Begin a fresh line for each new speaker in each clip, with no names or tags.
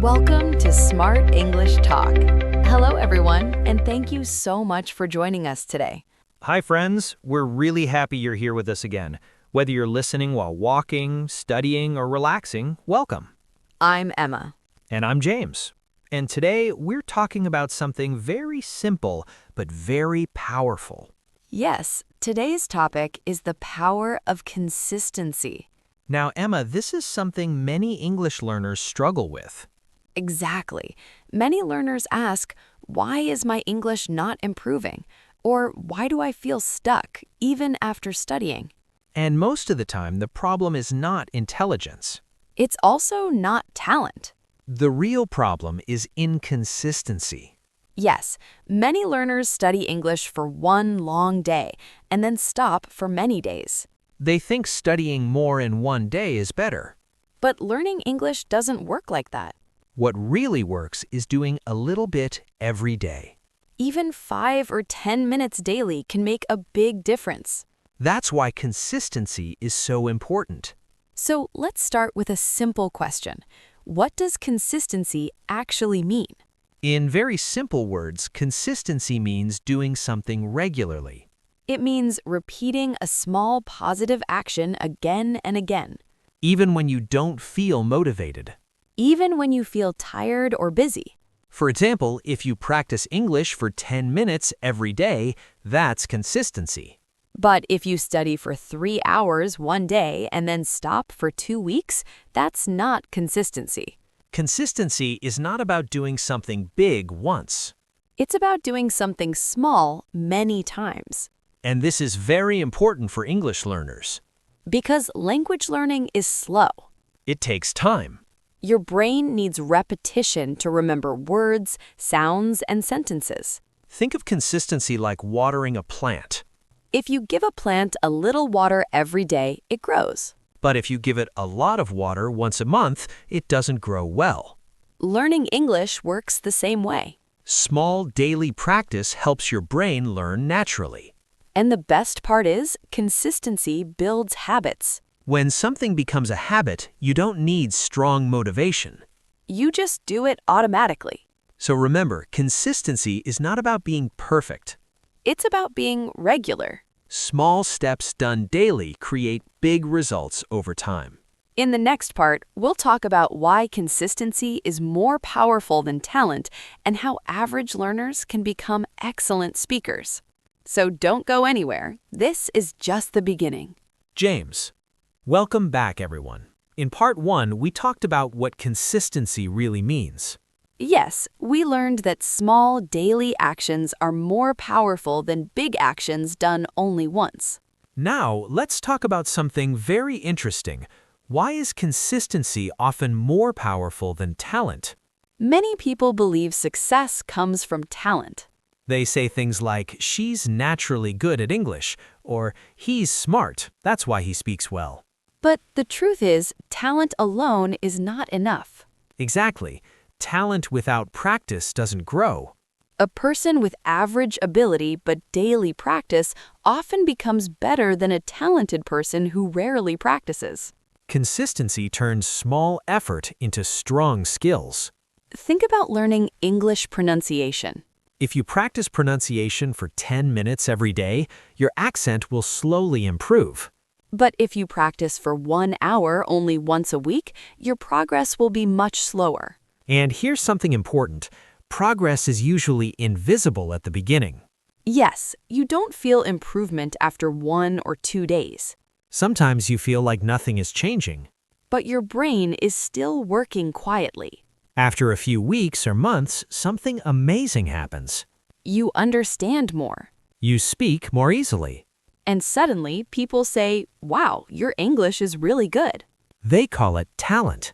Welcome to Smart English Talk. Hello, everyone, and thank you so much for joining us today.
Hi, friends. We're really happy you're here with us again. Whether you're listening while walking, studying, or relaxing, welcome.
I'm Emma.
And I'm James. And today, we're talking about something very simple, but very powerful.
Yes, today's topic is the power of consistency.
Now, Emma, this is something many English learners struggle with.
Exactly. Many learners ask, why is my English not improving? Or why do I feel stuck, even after studying?
And most of the time, the problem is not intelligence.
It's also not talent.
The real problem is inconsistency.
Yes, many learners study English for one long day and then stop for many days.
They think studying more in one day is better.
But learning English doesn't work like that.
What really works is doing a little bit every day.
Even 5 or 10 minutes daily can make a big difference.
That's why consistency is so important.
So let's start with a simple question. What does consistency actually mean?
In very simple words, consistency means doing something regularly.
It means repeating a small positive action again and again.
Even when you don't feel motivated.
Even when you feel tired or busy.
For example, if you practice English for 10 minutes every day, that's consistency.
But if you study for 3 hours one day and then stop for 2 weeks, that's not consistency.
Consistency is not about doing something big once.
It's about doing something small many times.
And this is very important for English learners.
Because language learning is slow.
It takes time.
Your brain needs repetition to remember words, sounds, and sentences.
Think of consistency like watering a plant.
If you give a plant a little water every day, it grows.
But if you give it a lot of water once a month, it doesn't grow well.
Learning English works the same way.
Small daily practice helps your brain learn naturally.
And the best part is, consistency builds habits.
When something becomes a habit, you don't need strong motivation.
You just do it automatically.
So remember, consistency is not about being perfect.
It's about being regular.
Small steps done daily create big results over time.
In the next part, we'll talk about why consistency is more powerful than talent and how average learners can become excellent speakers. So don't go anywhere. This is just the beginning.
James. Welcome back, everyone. In part 1, we talked about what consistency really means.
Yes, we learned that small daily actions are more powerful than big actions done only once.
Now, let's talk about something very interesting. Why is consistency often more powerful than talent?
Many people believe success comes from talent.
They say things like, she's naturally good at English, or he's smart, that's why he speaks well.
But the truth is, talent alone is not enough.
Exactly. Talent without practice doesn't grow.
A person with average ability but daily practice often becomes better than a talented person who rarely practices.
Consistency turns small effort into strong skills.
Think about learning English pronunciation.
If you practice pronunciation for 10 minutes every day, your accent will slowly improve.
But if you practice for 1 hour only once a week, your progress will be much slower.
And here's something important. Progress is usually invisible at the beginning.
Yes, you don't feel improvement after 1 or 2 days.
Sometimes you feel like nothing is changing.
But your brain is still working quietly.
After a few weeks or months, something amazing happens.
You understand more.
You speak more easily.
And suddenly, people say, wow, your English is really good.
They call it talent.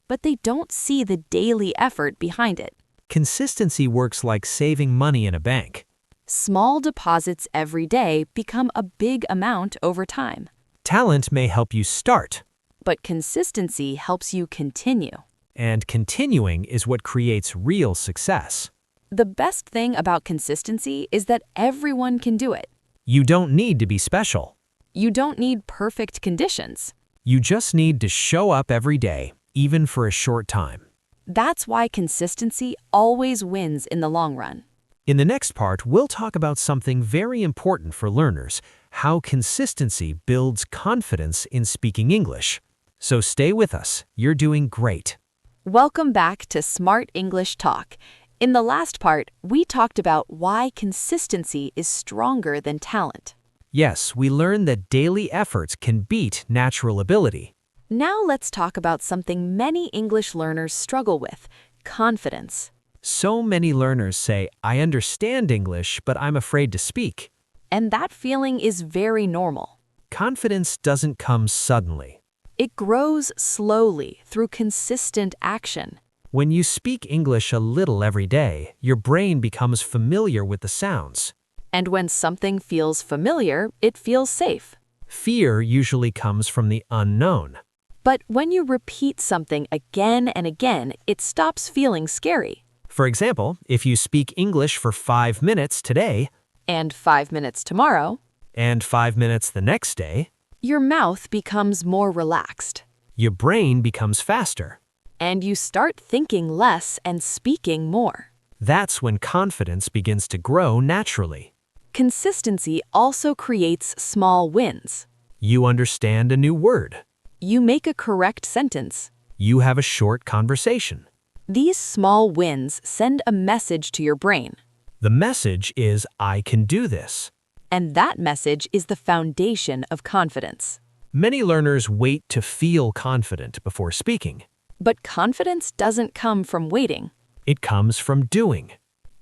But they don't see the daily effort behind it.
Consistency works like saving money in a bank.
Small deposits every day become a big amount over time.
Talent may help you start.
But consistency helps you continue.
And continuing is what creates real success.
The best thing about consistency is that everyone can do it.
You don't need to be special.
You don't need perfect conditions.
You just need to show up every day, even for a short time.
That's why consistency always wins in the long run.
In the next part, we'll talk about something very important for learners, how consistency builds confidence in speaking English. So stay with us. You're doing great.
Welcome back to Smart English Talk. In the last part, we talked about why consistency is stronger than talent.
Yes, we learned that daily efforts can beat natural ability.
Now let's talk about something many English learners struggle with, confidence.
So many learners say, I understand English, but I'm afraid to speak.
And that feeling is very normal.
Confidence doesn't come suddenly.
It grows slowly through consistent action.
When you speak English a little every day, your brain becomes familiar with the sounds.
And when something feels familiar, it feels safe.
Fear usually comes from the unknown.
But when you repeat something again and again, it stops feeling scary.
For example, if you speak English for 5 minutes today,
And 5 minutes tomorrow,
and 5 minutes the next day,
your mouth becomes more relaxed.
your brain becomes faster.
And you start thinking less and speaking more.
That's when confidence begins to grow naturally.
Consistency also creates small wins.
You understand a new word.
You make a correct sentence.
You have a short conversation.
These small wins send a message to your brain.
The message is, I can do this.
And that message is the foundation of confidence.
Many learners wait to feel confident before speaking.
But confidence doesn't come from waiting.
It comes from doing.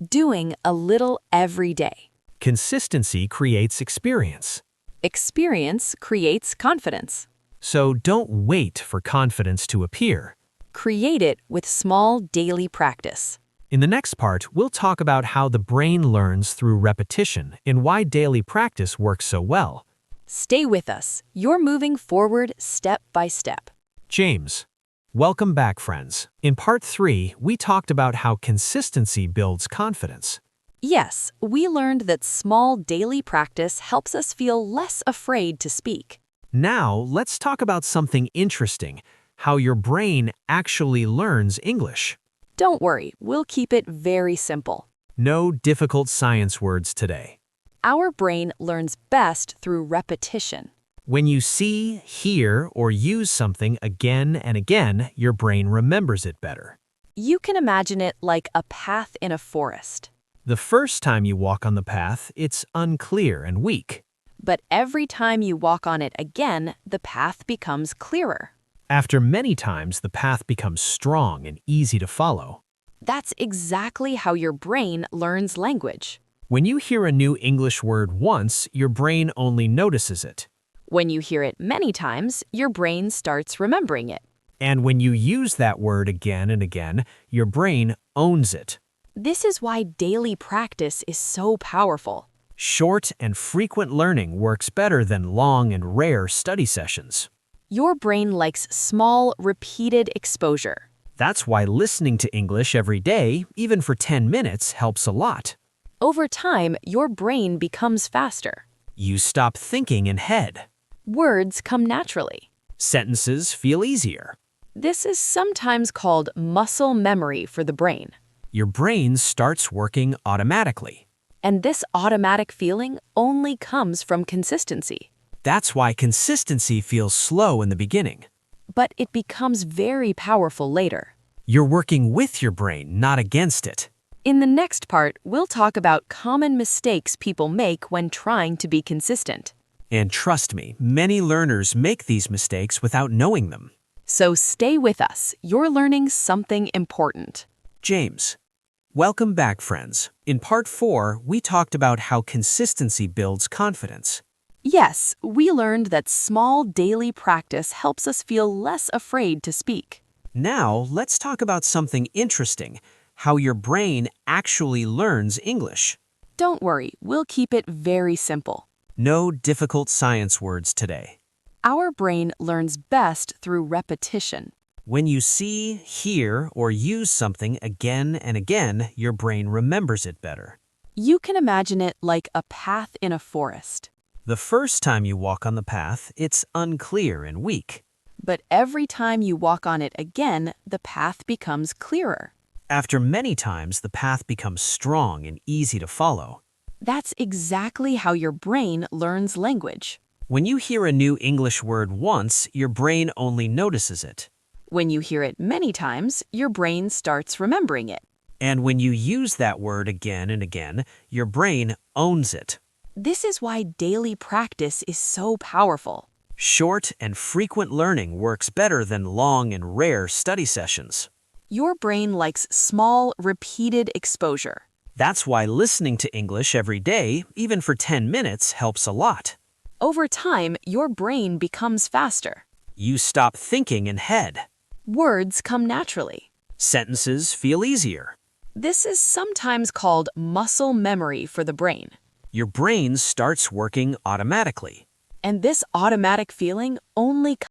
Doing a little every day.
Consistency creates experience.
Experience creates confidence.
So don't wait for confidence to appear.
Create it with small daily practice.
In the next part, we'll talk about how the brain learns through repetition and why daily practice works so well.
Stay with us. You're moving forward step by step.
James. Welcome back, friends. In part 3, we talked about how consistency builds confidence.
Yes, we learned that small daily practice helps us feel less afraid to speak.
Now, let's talk about something interesting, how your brain actually learns English.
Don't worry, we'll keep it very simple.
No difficult science words today.
Our brain learns best through repetition.
When you see, hear, or use something again and again, your brain remembers it better.
You can imagine it like a path in a forest.
The first time you walk on the path, it's unclear and weak.
But every time you walk on it again, the path becomes clearer.
After many times, the path becomes strong and easy to follow.
That's exactly how your brain learns language.
When you hear a new English word once, your brain only notices it.
When you hear it many times, your brain starts remembering it.
And when you use that word again and again, your brain owns it.
This is why daily practice is so powerful.
Short and frequent learning works better than long and rare study sessions.
Your brain likes small, repeated exposure.
That's why listening to English every day, even for 10 minutes, helps a lot.
Over time, your brain becomes faster.
You stop thinking in head.
Words come naturally.
Sentences feel easier.
This is sometimes called muscle memory for the brain.
Your brain starts working automatically.
And this automatic feeling only comes from consistency.
That's why consistency feels slow in the beginning.
But it becomes very powerful later.
You're working with your brain, not against it.
In the next part, we'll talk about common mistakes people make when trying to be consistent.
And trust me, many learners make these mistakes without knowing them.
So stay with us. You're learning something important.
James. Welcome back, friends. In part 4, we talked about how consistency builds confidence.
Yes, we learned that small daily practice helps us feel less afraid to speak.
Now, let's talk about something interesting, how your brain actually learns English.
Don't worry, we'll keep it very simple.
No difficult science words today.
Our brain learns best through repetition.
When you see, hear, or use something again and again, your brain remembers it better.
You can imagine it like a path in a forest.
The first time you walk on the path, it's unclear and weak.
But every time you walk on it again, the path becomes clearer.
After many times, the path becomes strong and easy to follow.
That's exactly how your brain learns language.
When you hear a new English word once, your brain only notices it.
When you hear it many times, your brain starts remembering it.
And when you use that word again and again, your brain owns it.
This is why daily practice is so powerful.
Short and frequent learning works better than long and rare study sessions.
Your brain likes small, repeated exposure.
That's why listening to English every day, even for 10 minutes, helps a lot.
Over time, your brain becomes faster.
You stop thinking in head.
Words come naturally.
Sentences feel easier.
This is sometimes called muscle memory for the brain.
Your brain starts working automatically.
And this automatic feeling only